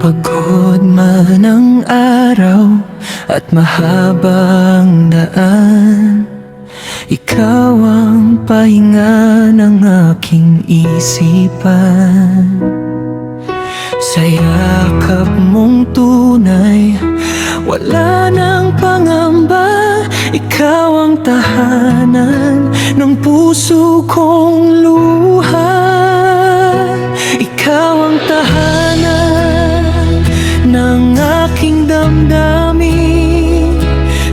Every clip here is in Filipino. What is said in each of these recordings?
Pagod man ang araw at mahabang daan, ikaw ang pahinga ng aking isipan. Sa yakap mong tunay, wala nang pangamba. Ikaw ang tahanan ng puso kong luha. Ikaw ang tahanan ng aking damdamin.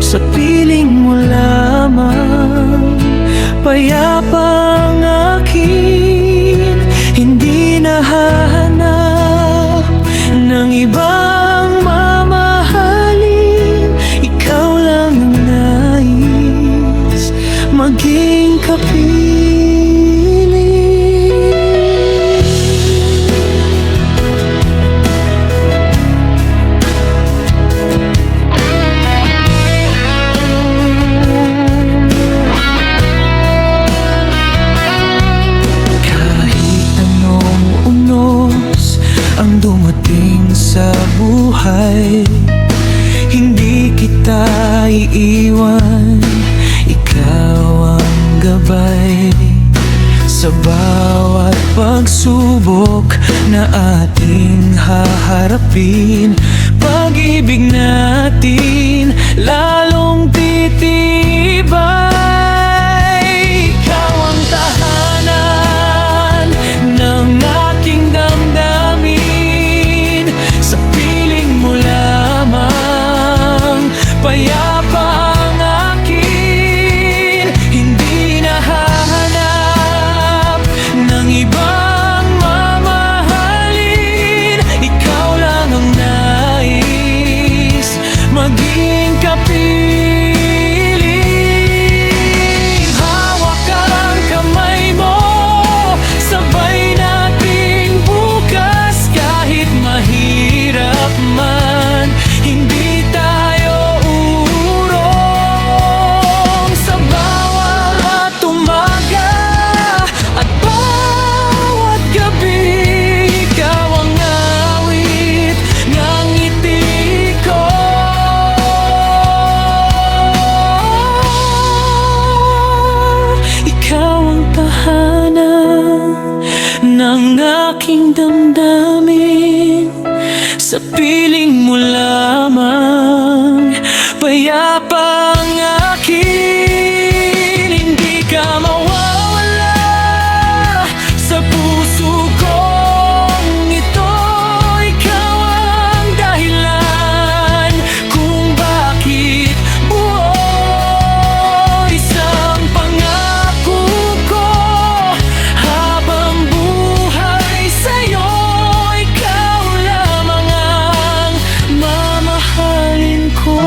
Sa piling mo lamang payapa ang akin. Hindi nahahanap ng ibang mamahalin. Ikaw lang ang nais maging kapiling. Ang dumating sa buhay, hindi kita iiwan. Ikaw ang gabay sa bawat pagsubok na ating haharapin. Pag-ibig natin lalong titibay. Ikaw ang tahanan ng aking damdamin. Sa piling mo lamang payapa ang akin. Hindi nahahanap ng ibang mamahalin. Ikaw lang ang nais maging kapiling. Hawak ang kamay mo, sabay nating bukas. Kahit mahirap man, hindi tayo urong. Sa bawat umaga at bawat gabi, ikaw ang awit ng ngiti ko. Ikaw ang tahanan ng aking damdamin. Sa piling mo lamang payapa ang akin. Hindi ka mawawala sa puso kong ito. Ikaw ang dahilan kung bakit buo isang pangako ko. Habang buhay sa'yo, ikaw lamang ang mamahalin ko.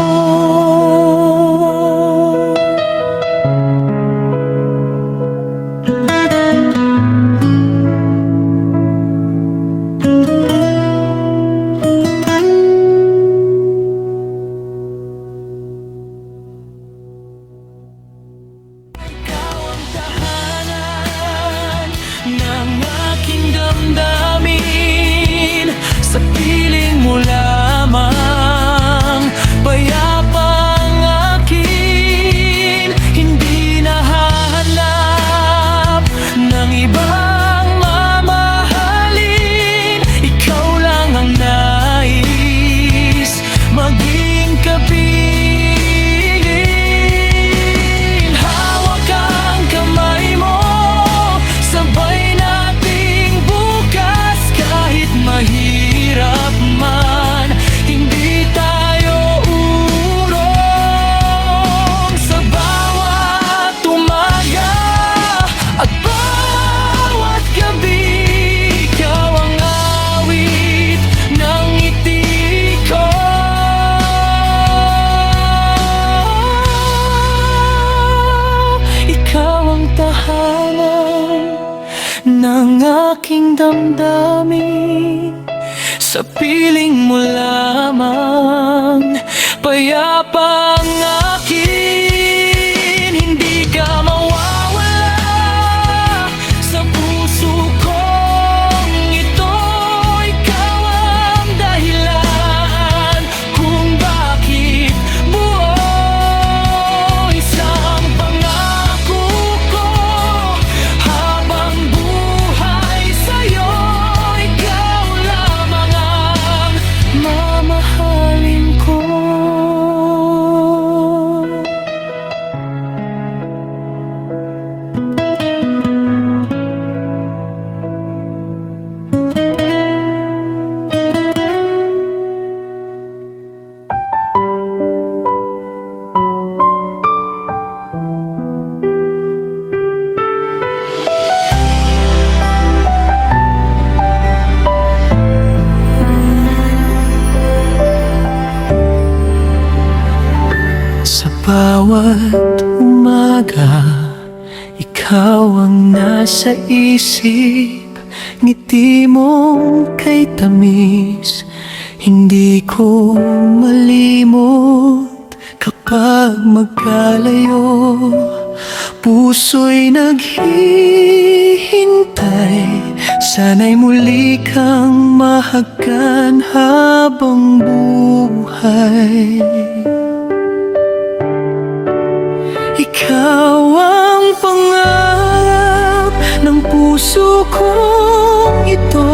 Ikaw ang tahanan ng aking damdamin. Sa piling mo lamang payapa ang akin. Hindi nahahanap ng ibang mamahalin. Ikaw lang ang nais maging kapiling. Hawak ang kamay mo, sabay nating bukas. Kahit mahirap man, hindi tayo urong. Sa bawat umaga at bawat gabi, ikaw ang awit ng ngiti ko. Ikaw ang tahanan ng aking damdamin. Sa piling mo lamang payapa ang akin. Hindi ka mawawala sa puso kong ito. Ikaw ang dahilan bawat umaga, ikaw ang nasa isip. Ngiti mong kay tamis, hindi ko malimot. Kapag magkalayo, puso'y naghihintay. Sana'y muli kang mahagkan habang buhay. Ikaw ang pangarap ng puso kong ito.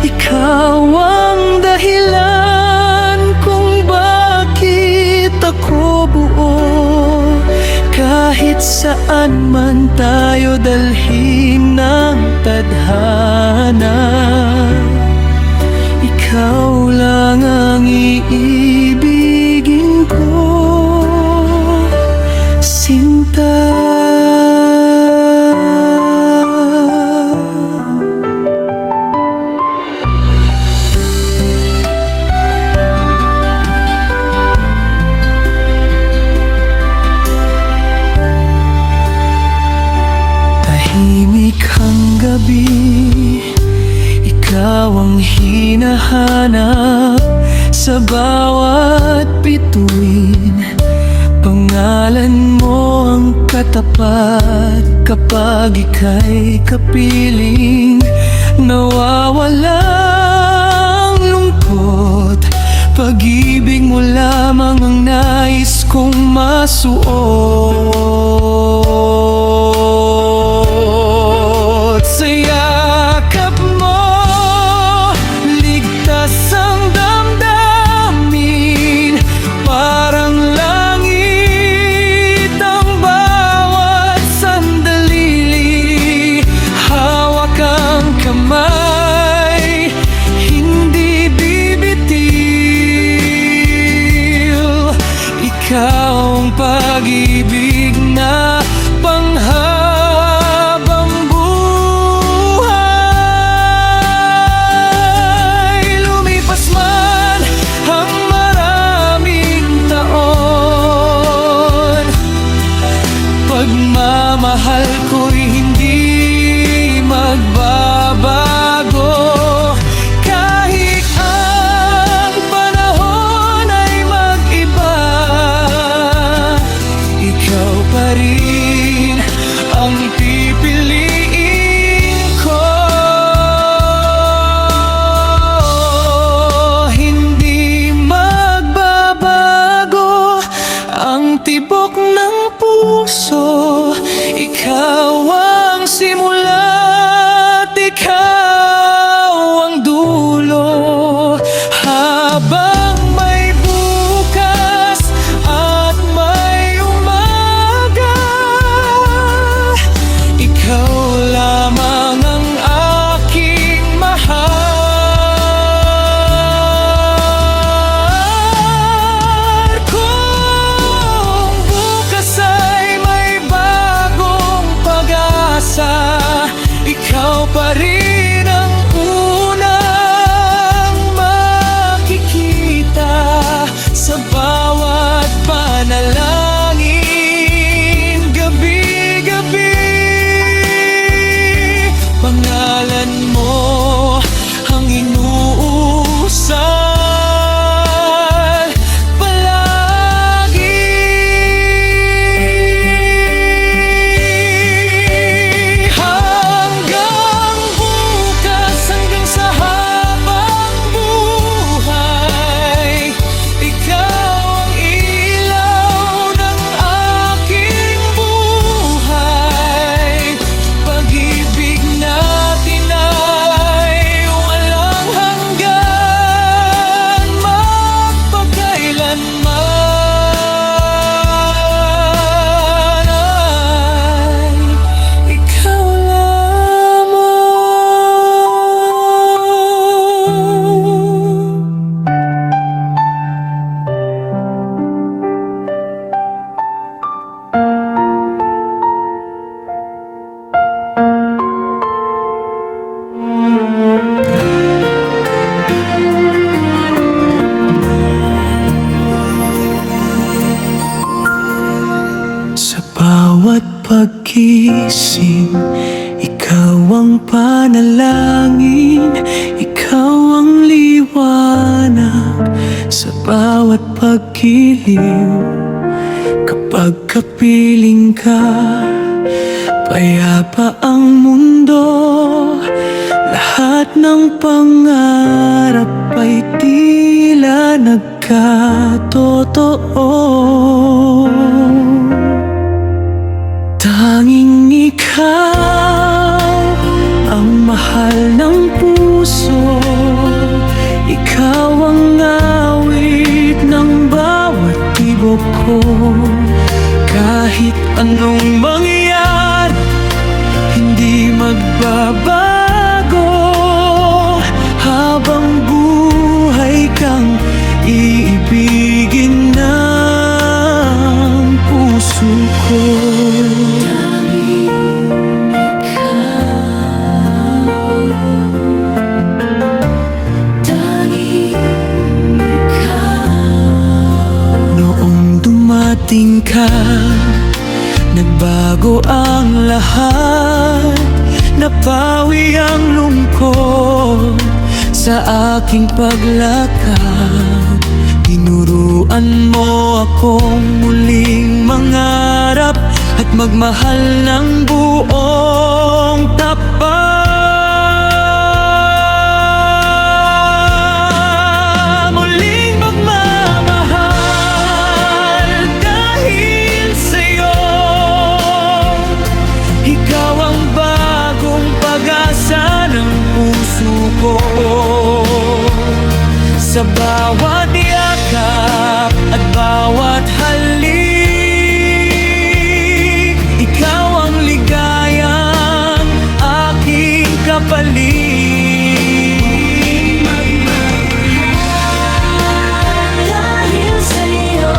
Ikaw ang dahilan kung bakit ako buo. Kahit saan man tayo dalhin ng tadhana, ikaw lang ang iibigin ko, Sinta. Tahimik ang gabi, ikaw ang hinahanap sa bawat bituin. Pangalan mo ang katapat kapag ika'y kapiling. Nawawala ang lungkot, pag-ibig mo lamang ang nais kong masuot. Sa yakap mo, ligtas ang damdamin. Parang langit ang bawat sandali. Hawak ang kamay, hindi bibitil. Ikaw ang pag-ibig pagising, ikaw ang panalangin, ikaw ang liwanag sa bawat pagkiling. Kapag kapiling ka, payapa ang mundo. Lahat ng pangarap ay tila nagkatotoo. Tanging ikaw ang mahal ng puso, ikaw ang awit ng bawat tibok ko. Kahit anong mangyari, hindi magbabago. Habang buhay kang iibigin ng puso ko. Noong dumating ka, nagbago ang lahat. Napawi ang lungkot sa aking paglakad. Tinuruan mo akong muling mangarap at magmahal ng buong tapat. Muling magmamahal dahil sa'yo. Ikaw ang bagong pag-asa ng puso ko. Sa bawat yakap at bawat halik, ikaw ang ligayang aking kapalit. Dahil sa'yo,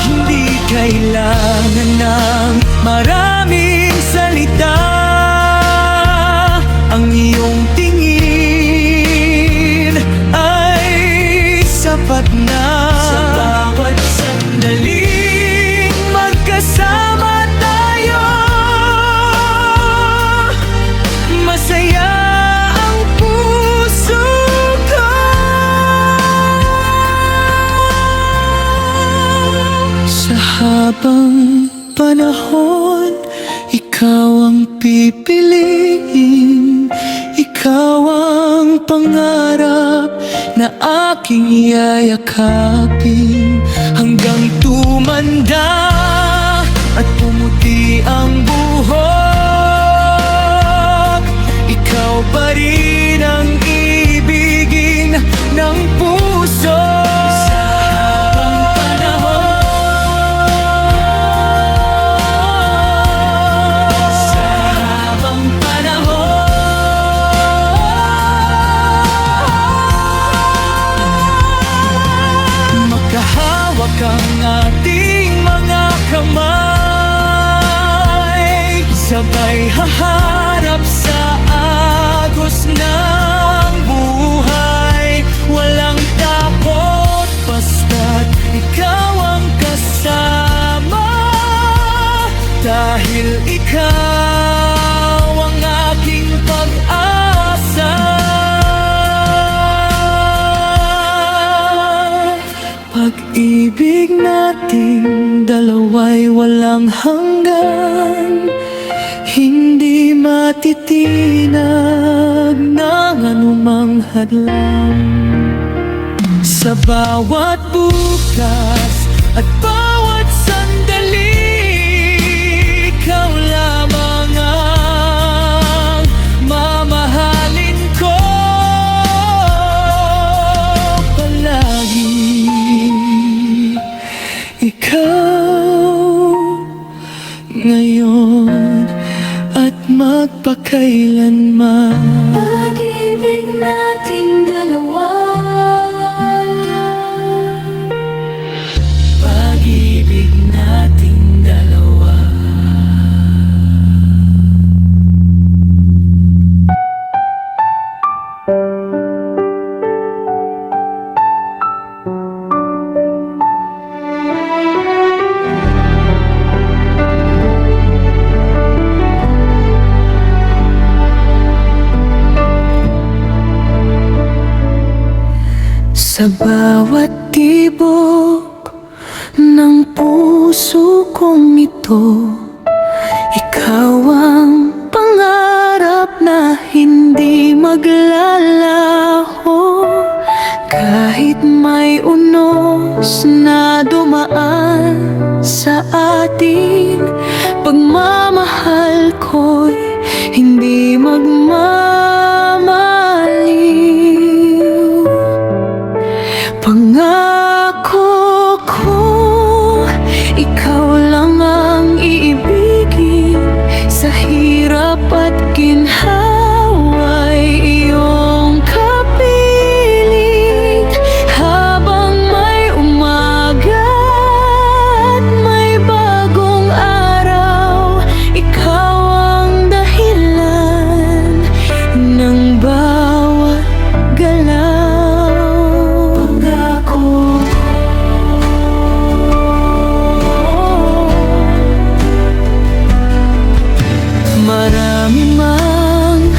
hindi kailangan ng maraming salita. Ang iyong tingin ay sapat na. Sa bawat sandaling magkasama tayo, masaya ang puso ko. Sa habang panahon, ikaw ang pipiliin, ikaw ang pangarap na aking yayakapin. Hanggang tumanda at pumuti ang buhok, ikaw pa rin ang ibigin ng puso. Sa habang panahon, sa habang panahon, makahawak ang ating mga kamay, sabay haharap sa agos ng buhay. Walang takot, basta't ikaw ang kasama. Dahil ikaw ang aking pag-asa. Pag-ibig nating dalawa'y walang hanggan, hindi matitinag ng anumang hadlang. Sa bawat bukas at bawat sandali, ikaw lamang ang mamahalin ko palagi. Ikaw ngayon at magpakailanman. Pag-ibig nating dalawa, Pag-ibig nating dalawa. Sa bawat tibok ng puso kong ito, ikaw ang pangarap na hindi maglalaho. Kahit may unos na dumaan sa atin, pagmamahal ko'y hindi magmamaliw. Pangako ko, ikaw lang ang iibigin. Sa hirap at ginhawa'y iyong kapiling. Habang may umaga at may bagong araw, ikaw ang dahilan ng bawat galaw. Pangako marami mang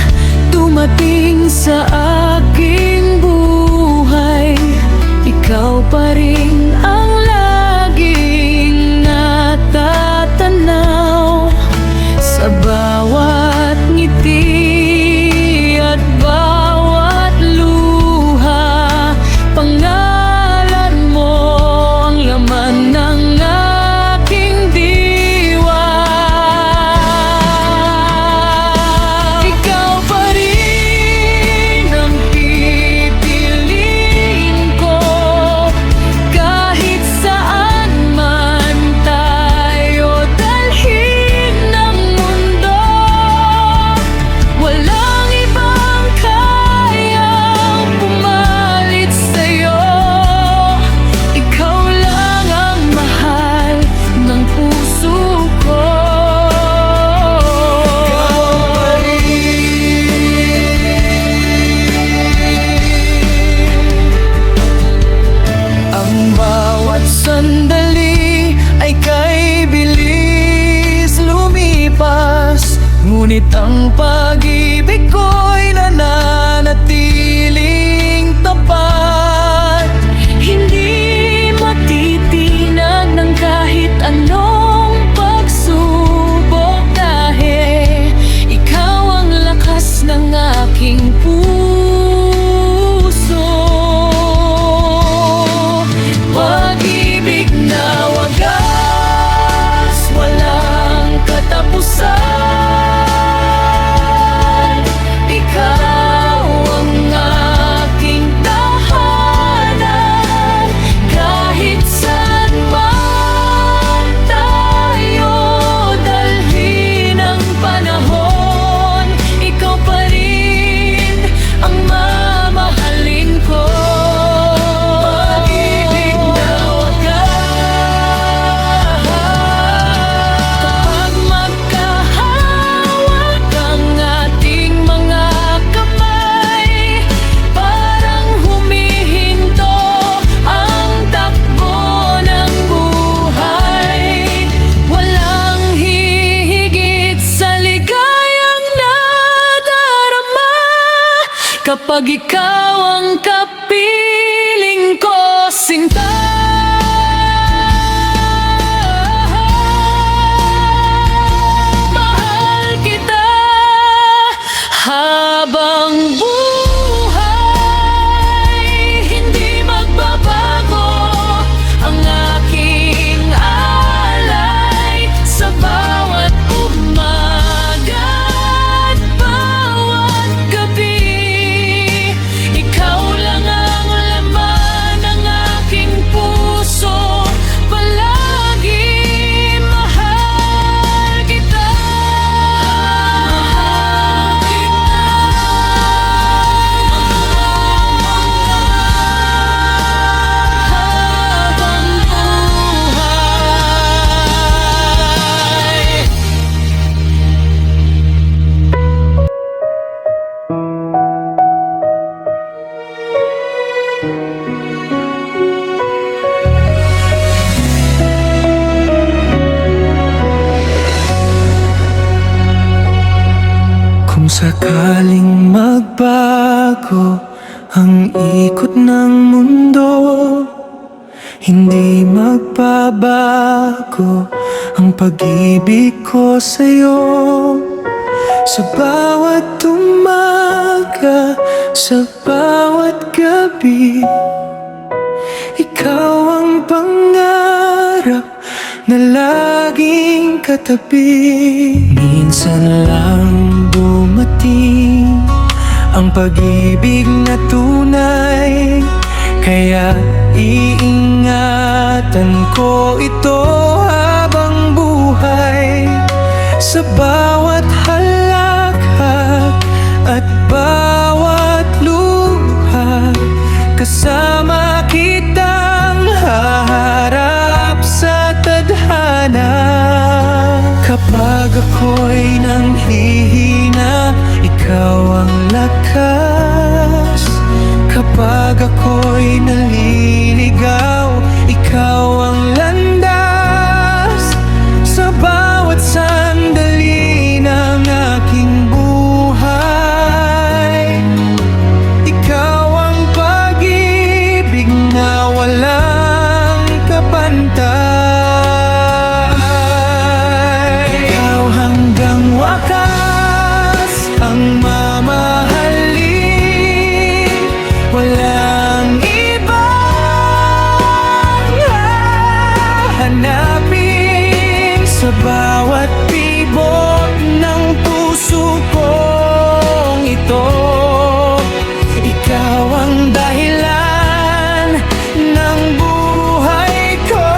dumating sa aking buhay, ikaw pa rin ang laging natatanaw. Sa bawat ngiti at bawat luha, pangalan mo ang laman ng aking diwa. Ikaw pa rin ang pipiliin ko, kahit saan man tayo dalhin ng mundo. Walang ibang kayang pumalit sa'yo. Ikaw lang ang mahal ng puso ko. Ang bawat sandali ay kay bilis lumipas, ngunit ang pag-ibig ko'y nananatiling tapat. Hindi matitinag ng kahit anong pagsubok, dahil ikaw ang lakas ng aking puso. Pag-ibig na wagas, walang katapusan. Ikaw ang aking tahanan, kahit saan man tayo dalhin ng panahon. Ikaw pa rin ang mamahalin ko. Pag-ibig na wagas, kapag magkahawak ang ating mga kamay, parang humihinto ang takbo ng buhay. Walang hihigit sa ligayang nadarama kapag ikaw ang kapiling ko, sinta. Mahal kita habang buhay, hindi magbabago ang aking alay. Sa bawat umaga at bawat gabi, ikaw lang ang laman ng aking puso. Palagi mahal kita. Habang buhay. Kung sakaling magbago ang ikot ng mundo. Hindi magbabago ang pag-ibig ko sa'yo. Sa bawat umaga, sa bawat gabi, ikaw ang pangarap na laging katabi. Minsan lang dumating ang pag-ibig na tunay, kaya iingatan ko ito habang buhay. Sa bawat halakhak at bawat luha, kasama kitang haharap sa tadhana. Kapag ako'y nanghihina, ikaw ang lakas. Kapag ako'y naliligaw, ikaw ang landas. Sa bawat sandali ng aking buhay, ikaw ang pag-ibig na walang kapantay. Ikaw hanggang wakas ang mamahalin, walang ibang hahanapin. Sa bawat tibok ng puso kong ito, ikaw ang dahilan ng buhay ko.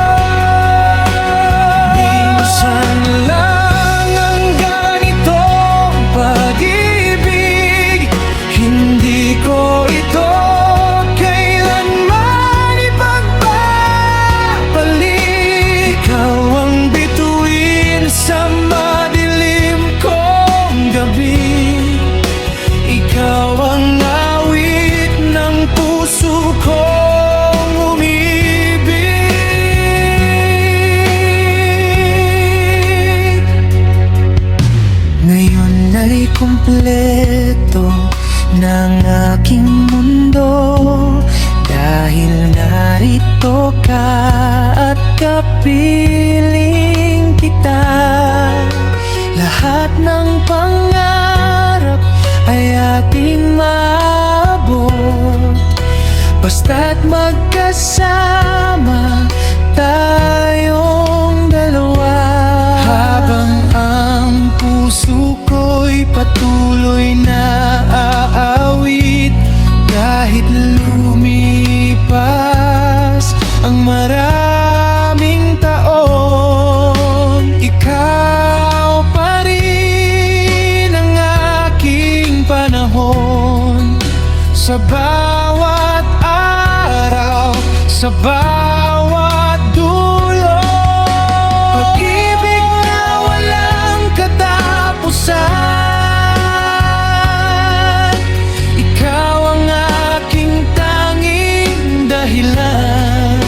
Minsan lang ang ganitong pag-ibig, hindi ko ito kailanman ipagpapalik. Ikaw ang bituin sa madilim kong gabi, ikaw ang awit ng puso kong umibig. Ngayon ay kumpleto ng aking mundo, dahil narito ka at kapiling kita. Lahat ng pangarap ay ating maabot, basta't magkasama tayong dalawa. Habang ang puso ko'y patuloy na aawit, kahit lumipas ang maraming taon, ikaw pa rin ang aking panahon. Sa bawat araw, sa bawat dulo, pag-ibig na walang katapusan. Ikaw ang aking tanging dahilan.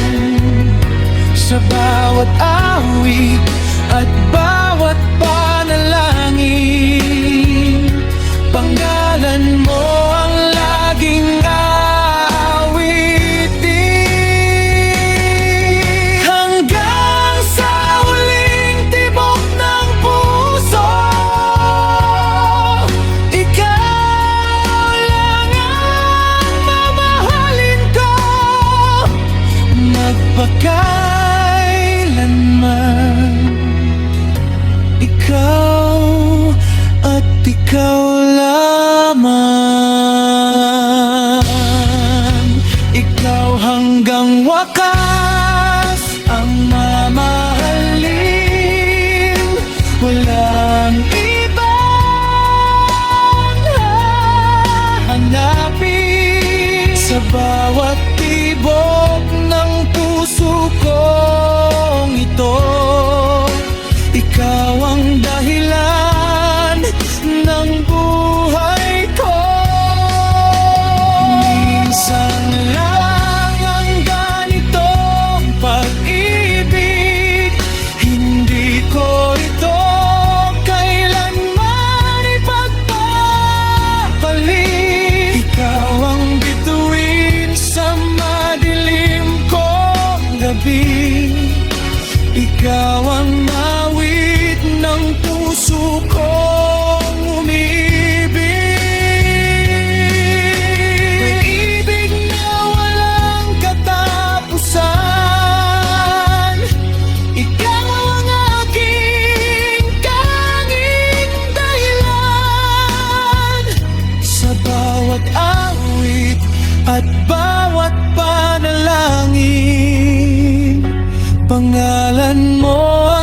Sa bawat awit at bawat panalangin, panggalan mo ang laging aawitin. Hanggang sa huling tibok ng puso, ikaw lang ang mamahalin ko. Magpakailanman, ikaw at ikaw lamang. Ikaw hanggang wakas ang mamahalin, walang ibang hahanapin. Sa bawat tibok ng puso kong ito, ikaw ang dahilan ng buhay ko. Minsan lang ang ganitong pag-ibig, hindi ko ito kailanman ipagpapalik. Ikaw ang bituin at bawat panalangin. Pangalan mo